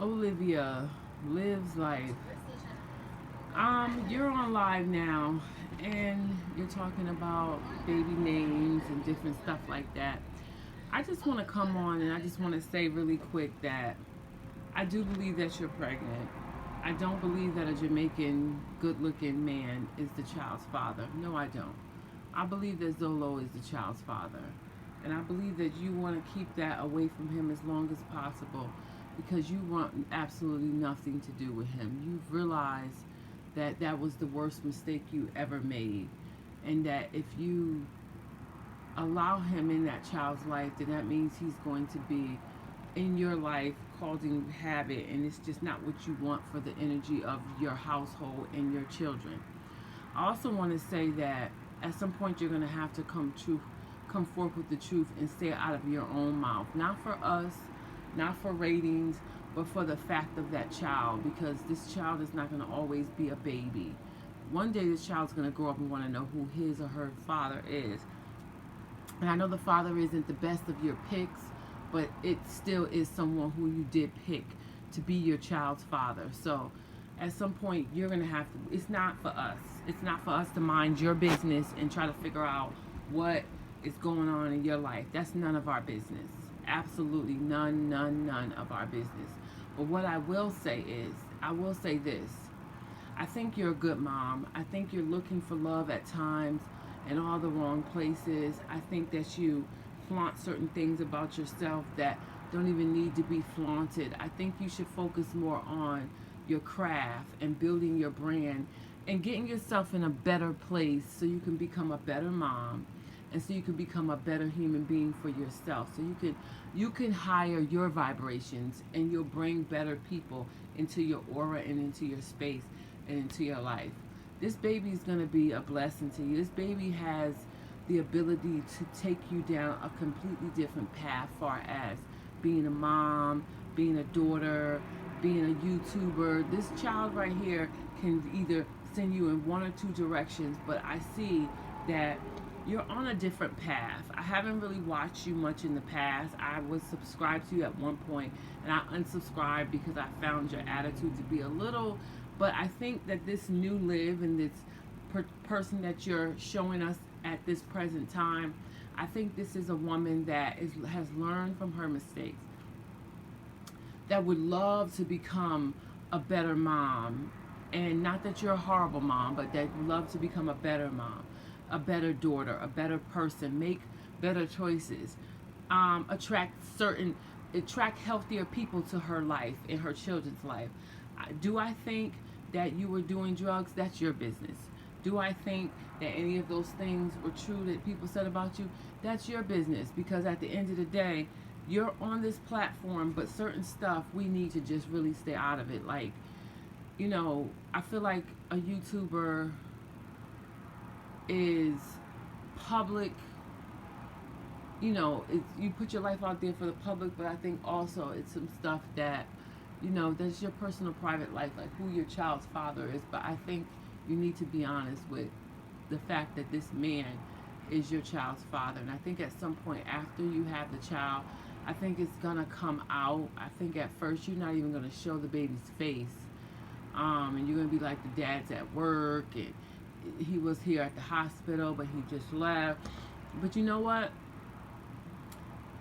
Olivia lives life. You're on live now, and you're talking about baby names and different stuff like that. I just want to come on and I just want to say really quick that I do believe that you're pregnant. I don't believe that a Jamaican good-looking man is the child's father. No, I don't. I believe that Zolo is the child's father. And I believe that you want to keep that away from him as long as possible because you want absolutely nothing to do with him. You've realized that that was the worst mistake you ever made. And that if you allow him in that child's life, then that means he's going to be in your life causing havoc, and it's just not what you want for the energy of your household and your children. I also want to say that at some point you're going to have to come forth with the truth and say it out of your own mouth, not for us, not for ratings, but for the fact of that child, because this child is not going to always be a baby. One day this child's going to grow up and want to know who his or her father is. And I know the father isn't the best of your picks, but it still is someone who you did pick to be your child's father. So at some point, you're going to have to, it's not for us. It's not for us to mind your business and try to figure out what is going on in your life. That's none of our business. Absolutely none of our business. But what I will say is, I will say this. I think you're a good mom. I think you're looking for love at times in all the wrong places. I think that you flaunt certain things about yourself that don't even need to be flaunted. I think you should focus more on your craft and building your brand and getting yourself in a better place so you can become a better mom and so you can become a better human being for yourself. So you can hire your vibrations and you'll bring better people into your aura and into your space and into your life. This baby is going to be a blessing to you. This baby has the ability to take you down a completely different path, far as being a mom, being a daughter, being a YouTuber. This child right here can either send you in one or two directions, but I see that you're on a different path. I haven't really watched you much in the past. I was subscribed to you at one point, and I unsubscribed because I found your attitude to be a little. But I think that this new live and this person that you're showing us at this present time, I think this is a woman that has learned from her mistakes, that would love to become a better mom. And not that you're a horrible mom, but that would love to become a better mom, a better daughter, a better person, make better choices, attract healthier people to her life and her children's life. Do I think that you were doing drugs? That's your business. Do I think that any of those things were true that people said about you? That's your business, because at the end of the day, you're on this platform, but certain stuff we need to just really stay out of it. Like, I feel like a YouTuber is public. You put your life out there for the public, but I think also it's some stuff that, that's your personal private life, like who your child's father is. But I think you need to be honest with the fact that this man is your child's father. And I think at some point after you have the child, I think it's gonna come out. I think at first you're not even gonna show the baby's face. And you're gonna be like, the dad's at work and he was here at the hospital, but he just left. But you know what?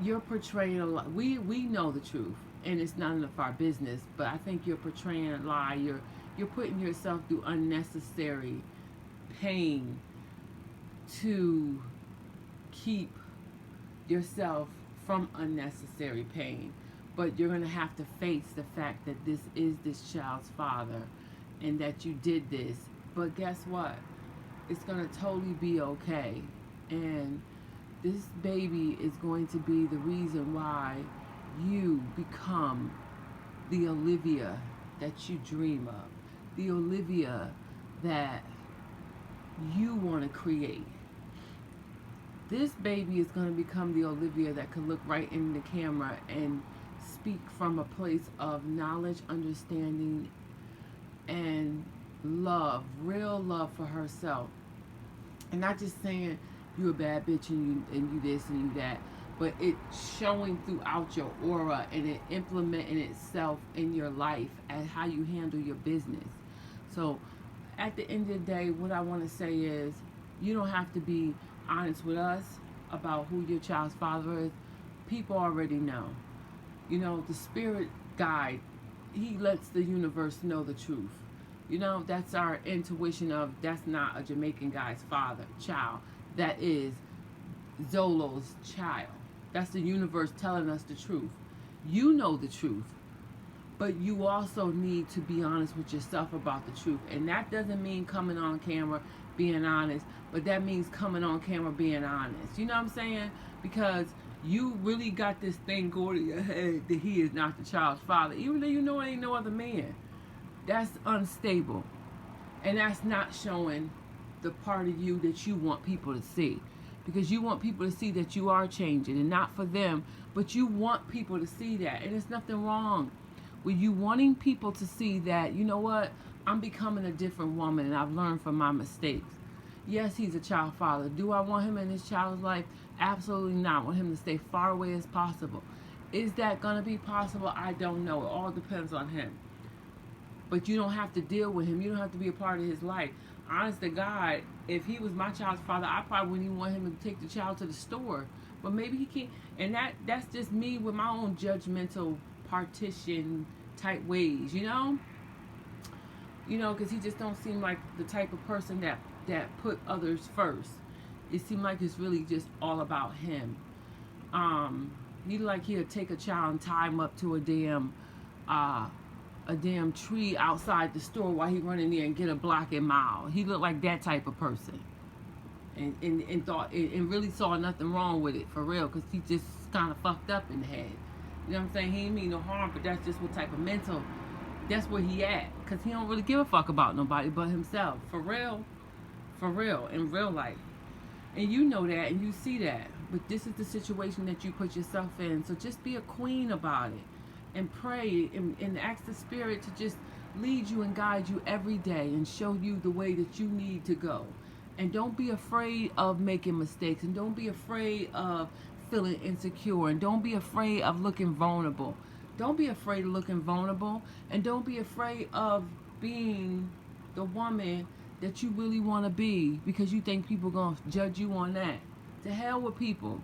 You're portraying a lie. We know the truth, and it's none of our business. But I think you're portraying a lie. You're putting yourself through unnecessary pain to keep yourself from unnecessary pain. But you're gonna have to face the fact that this is this child's father, and that you did this. But guess what? It's gonna totally be okay, and this baby is going to be the reason why you become the Olivia that you dream of, the Olivia that you want to create. This baby is going to become the Olivia that can look right in the camera and speak from a place of knowledge, understanding, and love, real love for herself. And not just saying you a bad bitch and you this and you that, but it's showing throughout your aura and it implementing itself in your life and how you handle your business. So at the end of the day, what I want to say is you don't have to be honest with us about who your child's father is. People already know. You know, the spirit guide, he lets the universe know the truth. You know, that's our intuition of that's not a Jamaican guy's father, child. That is Zolo's child. That's the universe telling us the truth. You know the truth, but you also need to be honest with yourself about the truth. And that doesn't mean coming on camera being honest, but that means coming on camera being honest. You know what I'm saying? Because you really got this thing going in your head that he is not the child's father, even though you know it ain't no other man. That's unstable. And that's not showing the part of you that you want people to see. Because you want people to see that you are changing, and not for them, but you want people to see that. And there's nothing wrong with you wanting people to see that, you know what, I'm becoming a different woman and I've learned from my mistakes. Yes, he's a child father. Do I want him in his child's life? Absolutely not. I want him to stay far away as possible. Is that going to be possible? I don't know. It all depends on him. But you don't have to deal with him. You don't have to be a part of his life. Honest to God, if he was my child's father, I probably wouldn't even want him to take the child to the store. But maybe he can't. And that's just me with my own judgmental partition type ways, you know? You know, because he just don't seem like the type of person that put others first. It seemed like it's really just all about him. He like he'll take a child and tie him up to a damn tree outside the store while he run in there and get a block and mile. He looked like that type of person. And thought and really saw nothing wrong with it for real, because he just kind of fucked up in the head. You know what I'm saying? He ain't mean no harm, but that's just what type of mental, that's where he at. Because he don't really give a fuck about nobody but himself. For real, in real life. And you know that, and you see that. But this is the situation that you put yourself in. So just be a queen about it. And pray and ask the spirit to just lead you and guide you every day and show you the way that you need to go. And don't be afraid of making mistakes. And don't be afraid of feeling insecure. And don't be afraid of looking vulnerable. Don't be afraid of looking vulnerable. And don't be afraid of being the woman that you really want to be, because you think people going to judge you on that. To hell with people.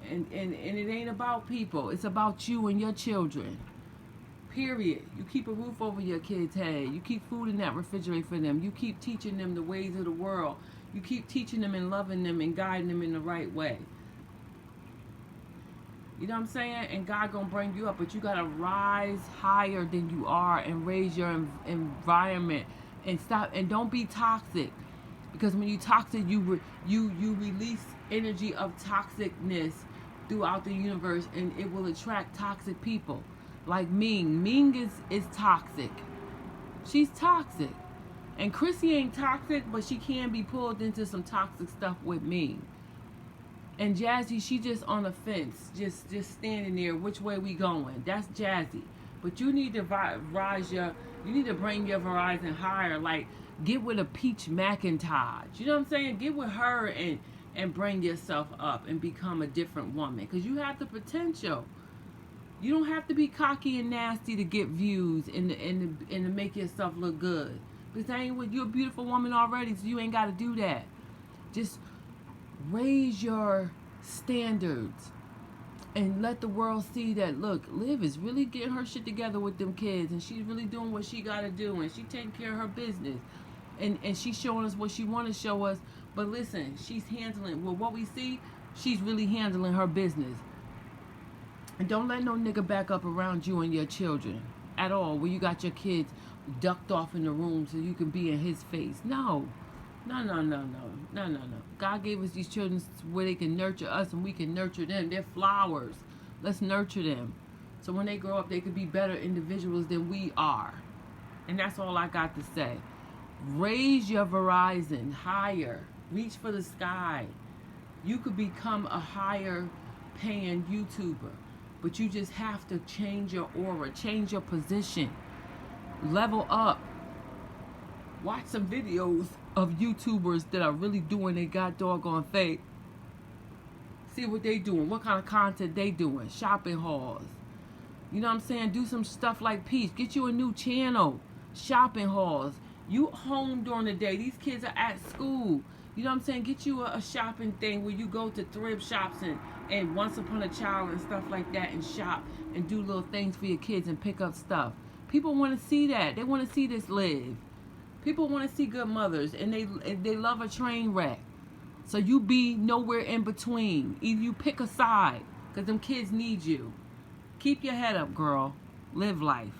And it ain't about people. It's about you and your children. Period. You keep a roof over your kids' head. You keep food in that refrigerator for them. You keep teaching them the ways of the world. You keep teaching them and loving them and guiding them in the right way. You know what I'm saying? And God gonna bring you up, but you gotta rise higher than you are and raise your environment and stop, and don't be toxic, because when you toxic, you release energy of toxicness throughout the universe, and it will attract toxic people. Like Ming. Ming is toxic. She's toxic. And Chrissy ain't toxic, but she can be pulled into some toxic stuff with Ming. And Jazzy, she just on the fence, just standing there. Which way we going? That's Jazzy. But you need to you need to bring your Verizon higher. Like, get with a Peach McIntosh. You know what I'm saying? Get with her and bring yourself up and become a different woman. Because you have the potential. You don't have to be cocky and nasty to get views and to make yourself look good. Because you're a beautiful woman already, so you ain't got to do that. Just raise your standards and let the world see that, look, Liv is really getting her shit together with them kids, and she's really doing what she got to do, and she's taking care of her business, and she's showing us what she want to show us. But listen, she's handling, well, what we see, she's really handling her business. And don't let no nigga back up around you and your children at all, where you got your kids ducked off in the room so you can be in his face. No. God gave us these children where they can nurture us and we can nurture them. They're flowers. Let's nurture them. So when they grow up, they could be better individuals than we are. And that's all I got to say. Raise your Verizon higher. Reach for the sky. You could become a higher paying YouTuber. But you just have to change your aura. Change your position. Level up. Watch some videos of YouTubers that are really doing their god doggone thing. see what they doing, what kind of content they doing, shopping hauls. You know what I'm saying? Do some stuff like Peace. Get you a new channel, shopping hauls. You home during the day. These kids are at school. You know what I'm saying? Get you a shopping thing where you go to thrift shops and Once Upon a Child and stuff like that and shop and do little things for your kids and pick up stuff. People want to see that. They want to see this live. People want to see good mothers, and they love a train wreck. So you be nowhere in between. Either you pick a side, because them kids need you. Keep your head up, girl. Live life.